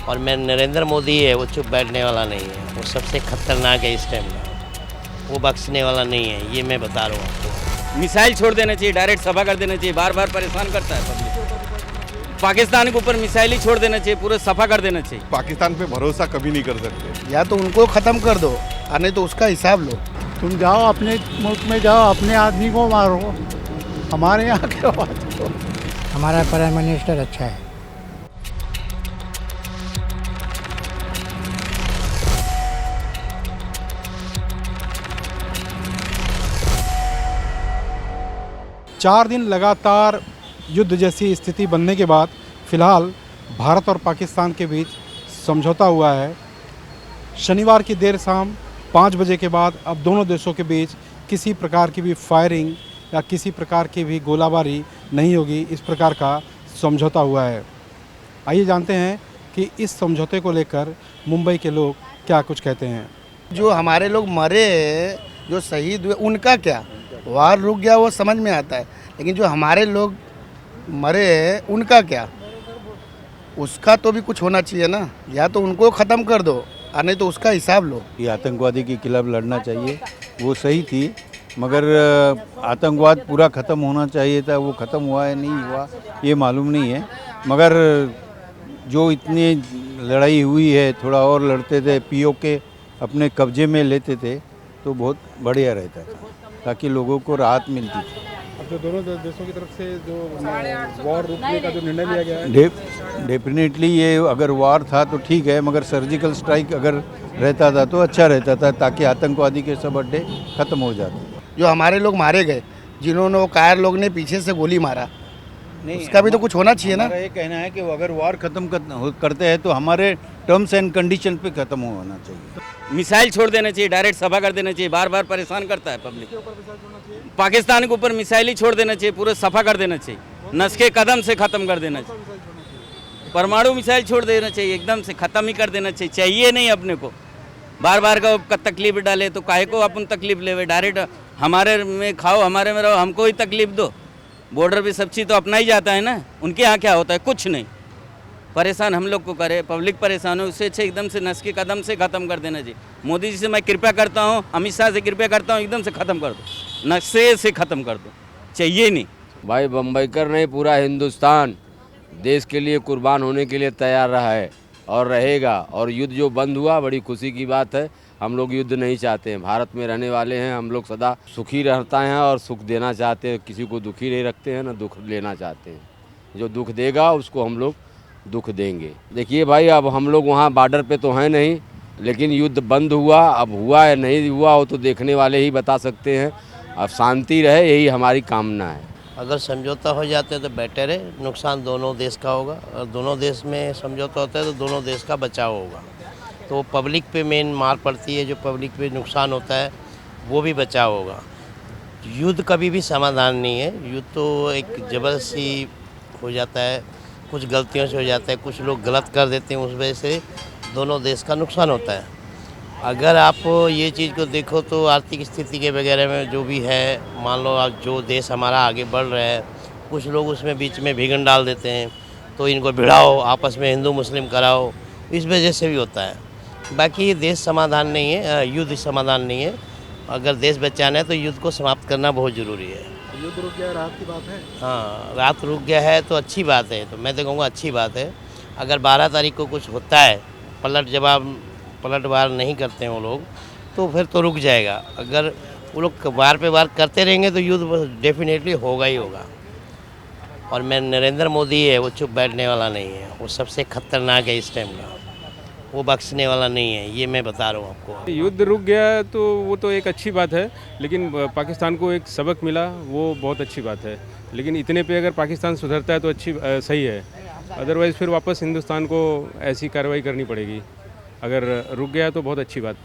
और मैं नरेंद्र मोदी है वो चुप बैठने वाला नहीं है, वो सबसे खतरनाक है इस टाइम का, वो बख्शने वाला नहीं है, ये मैं बता रहा हूँ आपको। मिसाइल छोड़ देना चाहिए, डायरेक्ट सभा कर देना चाहिए, बार बार परेशान करता है पब्लिक। पाकिस्तान के ऊपर मिसाइल ही छोड़ देना चाहिए, पूरा सफा कर देना चाहिए। पाकिस्तान पे भरोसा कभी नहीं कर सकते। या तो उनको ख़त्म कर दो और नहीं तो उसका हिसाब लो। तुम जाओ अपने मुल्क में जाओ, अपने आदमी को मारो, हमारे यहाँ के बात करो। हमारा प्राइम मिनिस्टर अच्छा है। चार दिन लगातार युद्ध जैसी स्थिति बनने के बाद फिलहाल भारत और पाकिस्तान के बीच समझौता हुआ है। शनिवार की देर शाम 5 बजे के बाद अब दोनों देशों के बीच किसी प्रकार की भी फायरिंग या किसी प्रकार की भी गोलाबारी नहीं होगी, इस प्रकार का समझौता हुआ है। आइए जानते हैं कि इस समझौते को लेकर मुंबई के लोग क्या कुछ कहते हैं। जो हमारे लोग मरे, जो शहीद हुए, उनका क्या? वार रुक गया वो समझ में आता है, लेकिन जो हमारे लोग मरे उनका क्या? उसका तो भी कुछ होना चाहिए ना। या तो उनको ख़त्म कर दो और नहीं तो उसका हिसाब लो। ये आतंकवादी के खिलाफ लड़ना चाहिए, वो सही थी, मगर आतंकवाद पूरा ख़त्म होना चाहिए था, वो ख़त्म हुआ है नहीं हुआ ये मालूम नहीं है। मगर जो इतनी लड़ाई हुई है, थोड़ा और लड़ते थे, पीओके अपने कब्जे में लेते थे तो बहुत बढ़िया रहता था, ताकि लोगों को राहत मिलती थी। अब जो दोनों देशों की तरफ से जो वॉर रोकने का जो निर्णय लिया गया है, डेफिनेटली ये अगर वार था तो ठीक है, मगर सर्जिकल स्ट्राइक अगर रहता था तो अच्छा रहता था, ताकि आतंकवादी के सब अड्डे ख़त्म हो जाते। जो हमारे लोग मारे गए, जिन्होंने वो कायर लोग ने पीछे से गोली मारा, उसका भी तो कुछ होना चाहिए ना। हमारा ये कहना है कि अगर वार ख़त्म करते हैं तो हमारे टर्म्स एंड कंडीशन पे ख़त्म होना चाहिए। मिसाइल छोड़ देना चाहिए, डायरेक्ट सभा कर देना चाहिए, बार बार परेशान करता है पब्लिक। पाकिस्तान के ऊपर मिसाइल ही छोड़ देना चाहिए, पूरा सफा कर देना चाहिए, नस्के कदम से ख़त्म कर देना चाहिए। परमाणु मिसाइल छोड़ देना चाहिए, एकदम से ख़त्म ही कर देना चाहिए नहीं अपने को। बार बार का तकलीफ डाले तो काहे को अपन तकलीफ लेवे, डायरेक्ट हमारे में खाओ, हमारे में रहो, हमको ही तकलीफ दो। बॉर्डर पे सब चीज़ तो अपना ही जाता है ना, उनके यहाँ क्या होता है? कुछ नहीं। परेशान हम लोग को करे, पब्लिक परेशान हो, उससे अच्छे एकदम से नस्के कदम से ख़त्म कर देना चाहिए। मोदी जी से मैं कृपया करता हूँ, अमित शाह से कृपया करता हूँ, एकदम से ख़त्म कर दो, नक्शे से ख़त्म कर दो, चाहिए नहीं। भाई बम्बईकर नहीं, पूरा हिंदुस्तान देश के लिए कुर्बान होने के लिए तैयार रहा है और रहेगा। और युद्ध जो बंद हुआ, बड़ी खुशी की बात है। हम लोग युद्ध नहीं चाहते हैं, भारत में रहने वाले हैं हम लोग, सदा सुखी रहता है और सुख देना चाहते हैं, किसी को दुखी नहीं रखते हैं, ना दुख लेना चाहते हैं। जो दुख देगा उसको हम लोग दुख देंगे। देखिए भाई, अब हम लोग वहाँ बॉर्डर पे तो हैं नहीं, लेकिन युद्ध बंद हुआ, अब हुआ या नहीं हुआ वो तो देखने वाले ही बता सकते हैं। अब शांति रहे, यही हमारी कामना है। अगर समझौता हो जाते तो बेटर है, नुकसान दोनों देश का होगा, और दोनों देश में समझौता होता है तो दोनों देश का बचाव होगा। तो पब्लिक पे मेन मार पड़ती है, जो पब्लिक पे नुकसान होता है वो भी बचाव होगा। युद्ध कभी भी समाधान नहीं है, युद्ध तो एक ज़बरदस्ती हो जाता है, कुछ गलतियों से हो जाता है, कुछ लोग गलत कर देते हैं, उस वजह से दोनों देश का नुकसान होता है। अगर आप ये चीज़ को देखो तो आर्थिक स्थिति के वगैरह में जो भी है, मान लो आप जो देश हमारा आगे बढ़ रहा है, कुछ लोग उसमें बीच में विघ्न डाल देते हैं, तो इनको भिड़ाओ, आपस में हिंदू मुस्लिम कराओ, इस वजह से भी होता है। बाकी देश समाधान नहीं है, युद्ध समाधान नहीं है। अगर देश बचाना है तो युद्ध को समाप्त करना बहुत ज़रूरी है। युद्ध रुक गया, राहत की बात है। हाँ, रात रुक गया है तो अच्छी बात है, तो मैं तो कहूँगा अच्छी बात है। अगर 12 तारीख को कुछ होता है, पलटवार नहीं करते हैं वो लोग, तो फिर तो रुक जाएगा। अगर वो लोग वार पे वार करते रहेंगे तो युद्ध डेफिनेटली होगा ही होगा। और मैं नरेंद्र मोदी है वो चुप बैठने वाला नहीं है, वो सबसे खतरनाक है इस टाइम का, वो बख्शने वाला नहीं है, ये मैं बता रहा हूँ आपको। युद्ध रुक गया तो वो तो एक अच्छी बात है, लेकिन पाकिस्तान को एक सबक मिला, वो बहुत अच्छी बात है। लेकिन इतने पे अगर पाकिस्तान सुधरता है तो सही है, अदरवाइज़ फिर वापस हिंदुस्तान को ऐसी कार्रवाई करनी पड़ेगी। अगर रुक गया तो बहुत अच्छी बात,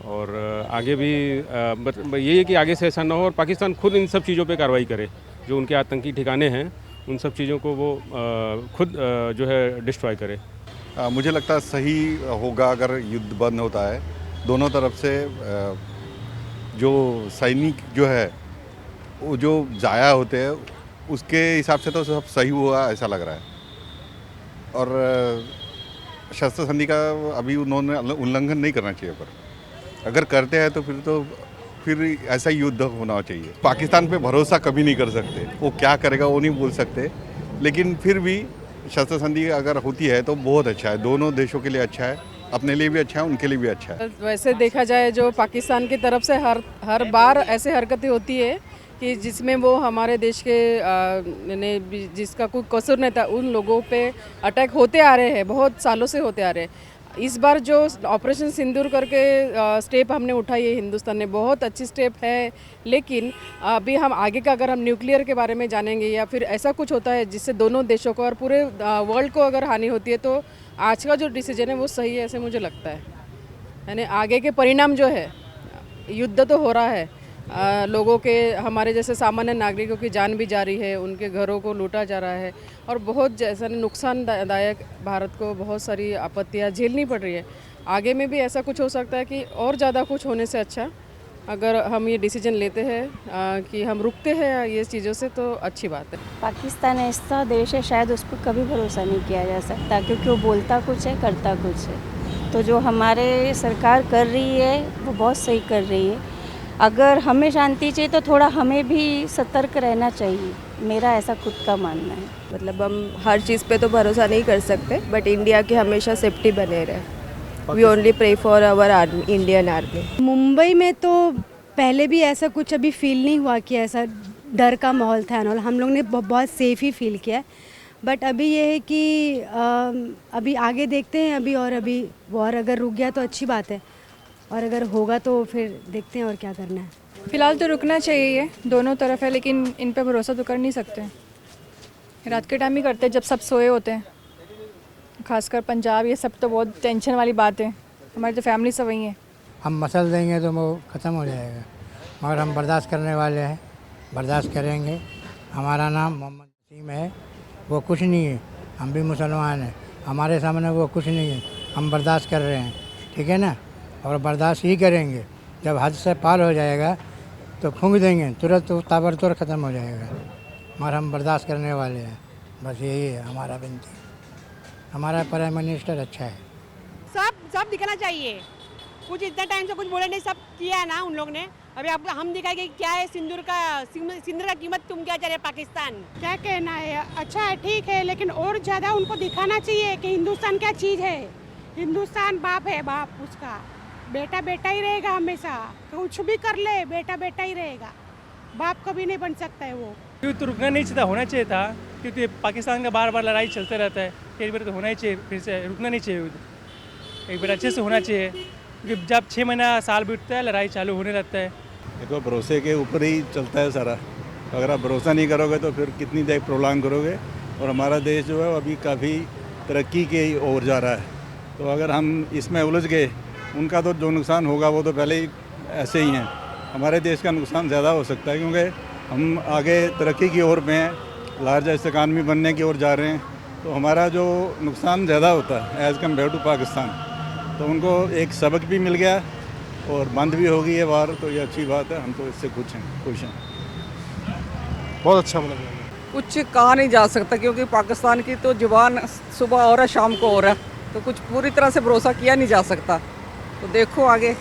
और आगे भी यही है कि आगे से ऐसा ना हो और पाकिस्तान खुद इन सब चीज़ों पे कार्रवाई करे, जो उनके आतंकी ठिकाने हैं उन सब चीज़ों को वो खुद जो है डिस्ट्रॉय करे। मुझे लगता है सही होगा अगर युद्ध बंद होता है। दोनों तरफ से जो सैनिक जो है वो जो ज़ाया होते हैं उसके हिसाब से तो सब सही हुआ ऐसा लग रहा है। और शस्त्र संधि का अभी उन्होंने उल्लंघन नहीं करना चाहिए, पर अगर करते हैं तो फिर ऐसा ही युद्ध होना चाहिए। पाकिस्तान पे भरोसा कभी नहीं कर सकते, वो क्या करेगा वो नहीं बोल सकते, लेकिन फिर भी शस्त्र संधि अगर होती है तो बहुत अच्छा है, दोनों देशों के लिए अच्छा है, अपने लिए भी अच्छा है, उनके लिए भी अच्छा है। वैसे देखा जाए जो पाकिस्तान की तरफ से हर बार ऐसे हरकतें होती है कि जिसमें वो हमारे देश के जिसका कोई कसूर नहीं था उन लोगों पे अटैक होते आ रहे हैं, बहुत सालों से होते आ रहे हैं। इस बार जो ऑपरेशन सिंदूर करके स्टेप हमने उठाई है हिंदुस्तान ने, बहुत अच्छी स्टेप है, लेकिन अभी हम आगे का अगर हम न्यूक्लियर के बारे में जानेंगे या फिर ऐसा कुछ होता है जिससे दोनों देशों को और पूरे वर्ल्ड को अगर हानि होती है, तो आज का जो डिसीजन है वो सही है ऐसे मुझे लगता है। यानी आगे के परिणाम जो है, युद्ध तो हो रहा है, लोगों के हमारे जैसे सामान्य नागरिकों की जान भी जा रही है, उनके घरों को लूटा जा रहा है और बहुत जैसा नुकसानदायक भारत को बहुत सारी आपत्तियां झेलनी पड़ रही है। आगे में भी ऐसा कुछ हो सकता है कि और ज़्यादा कुछ होने से अच्छा अगर हम ये डिसीजन लेते हैं कि हम रुकते हैं ये चीज़ों से, तो अच्छी बात है। पाकिस्तान ऐसा देश है शायद उस पर कभी भरोसा नहीं किया जा सकता, क्योंकि वो बोलता कुछ है करता कुछ है। तो जो हमारे सरकार कर रही है वो बहुत सही कर रही है। अगर हमें शांति चाहिए तो थोड़ा हमें भी सतर्क रहना चाहिए, मेरा ऐसा खुद का मानना है। मतलब हम हर चीज़ पे तो भरोसा नहीं कर सकते, बट इंडिया की हमेशा सेफ्टी बने रहे। We only pray for our army, Indian army. Mumbai में तो पहले भी ऐसा कुछ अभी फील नहीं हुआ कि ऐसा डर का माहौल था और हम लोग ने बहुत सेफ ही फील किया। बट अभी ये है कि अभी आगे देखते हैं अभी वॉर अगर रुक गया तो अच्छी बात है, और अगर होगा तो फिर देखते हैं और क्या करना है। फ़िलहाल तो रुकना चाहिए, दोनों तरफ है, लेकिन इन पे भरोसा तो कर नहीं सकते। रात के टाइम ही करते हैं जब सब सोए होते हैं, खासकर पंजाब, ये सब तो बहुत टेंशन वाली बात है। हमारी तो फैमिली सब वही है। हम मसल देंगे तो वो ख़त्म हो जाएगा, मगर हम बर्दाश्त करने वाले हैं, बर्दाश्त करेंगे। हमारा नाम मोहम्मद नसीम है, वो कुछ नहीं है, हम भी मुसलमान हैं, हमारे सामने वो कुछ नहीं है, हम बर्दाश्त कर रहे हैं, ठीक है ना, और बर्दाश्त ही करेंगे। जब हद से पार हो जाएगा तो फूंक देंगे, तुरंत ताबड़तोड़ ख़त्म हो जाएगा, मगर हम बर्दाश्त करने वाले हैं। बस यही है हमारा विनती। हमारा प्राइम मिनिस्टर अच्छा है। सब दिखाना चाहिए, कुछ इतना टाइम से कुछ बोले नहीं, सब किया है ना उन लोग ने। अभी आपको हम दिखाएंगे क्या है सिंदूर का कीमत, तुम क्या चाह रहे पाकिस्तान? क्या कहना है, अच्छा है, ठीक है, लेकिन और ज़्यादा उनको दिखाना चाहिए कि हिंदुस्तान क्या चीज़ है। हिंदुस्तान बाप है, बाप उसका बेटा बेटा ही रहेगा हमेशा, कुछ भी कर ले बेटा बेटा ही रहेगा, बाप कभी नहीं बन सकता है वो। युद्ध तो रुकना नहीं चाहिए, होना चाहिए था, क्योंकि पाकिस्तान का बार बार लड़ाई चलते रहता है। एक बार तो होना ही चाहिए, फिर से रुकना नहीं चाहिए युद्ध, एक बार अच्छे से होना चाहिए, क्योंकि जब 6 महीना साल बीतता है लड़ाई चालू होने लगता है। देखो भरोसे के ऊपर ही चलता है सारा, अगर आप भरोसा नहीं करोगे तो फिर कितनी देर प्रोलॉन्ग करोगे। और हमारा देश जो है अभी काफ़ी तरक्की की ओर जा रहा है, तो अगर हम इसमें उलझ गए, उनका तो जो नुकसान होगा वो तो पहले ही ऐसे ही हैं, हमारे देश का नुकसान ज़्यादा हो सकता है, क्योंकि हम आगे तरक्की की ओर में हैं, लार्जेस्ट इकानमी बनने की ओर जा रहे हैं, तो हमारा जो नुकसान ज़्यादा होता है एज़ कम्पेयर टू पाकिस्तान। तो उनको एक सबक भी मिल गया और बंद भी हो गई है वार, तो ये अच्छी बात है, हम तो इससे खुश हैं। बहुत अच्छा लगा। कुछ कहा नहीं जा सकता, क्योंकि पाकिस्तान की तो जुबान सुबह और है शाम को और है, तो कुछ पूरी तरह से भरोसा किया नहीं जा सकता। तो देखो आगे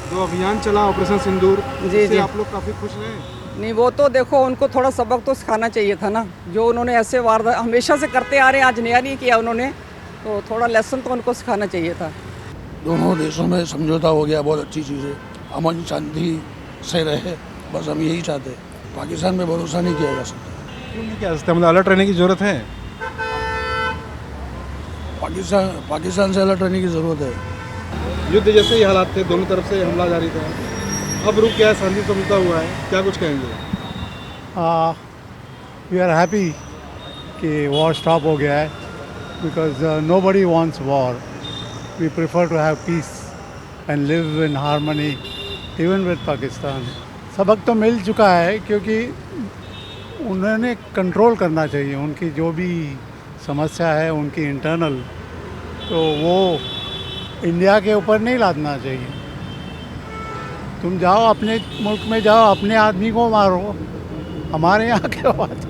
जो अभियान चला ऑपरेशन सिंदूर, जी आप लोग काफ़ी खुश रहे? नहीं, वो तो देखो उनको थोड़ा सबक तो सिखाना चाहिए था ना, जो उन्होंने ऐसे वारदात हमेशा से करते आ रहे हैं, आज नया नहीं किया उन्होंने, तो थोड़ा लेसन तो उनको सिखाना चाहिए था। दोनों देशों में समझौता हो गया, बहुत अच्छी चीज़ है, अमन शांति से रहे, बस हम यही चाहते हैं। पाकिस्तान में भरोसा नहीं किया जा सकता। क्यों नहीं किया जा सकता, मतलब अलर्ट रहने की ज़रूरत है। पाकिस्तान से अलर्ट रहने की ज़रूरत है। युद्ध जैसे ही हालात थे, दोनों तरफ से हमला जारी था, अब रुक गया, शांति समझौता हुआ है, क्या कुछ कहेंगे? वी आर हैप्पी कि वॉर स्टॉप हो गया है, because nobody wants war. We prefer to have peace and live in harmony even with Pakistan. सबक तो मिल चुका है, क्योंकि उन्होंने कंट्रोल करना चाहिए, उनकी जो भी समस्या है उनकी इंटरनल, तो वो इंडिया के ऊपर नहीं लादना चाहिए। तुम जाओ अपने मुल्क में जाओ, अपने आदमी को मारो, हमारे यहाँ के बात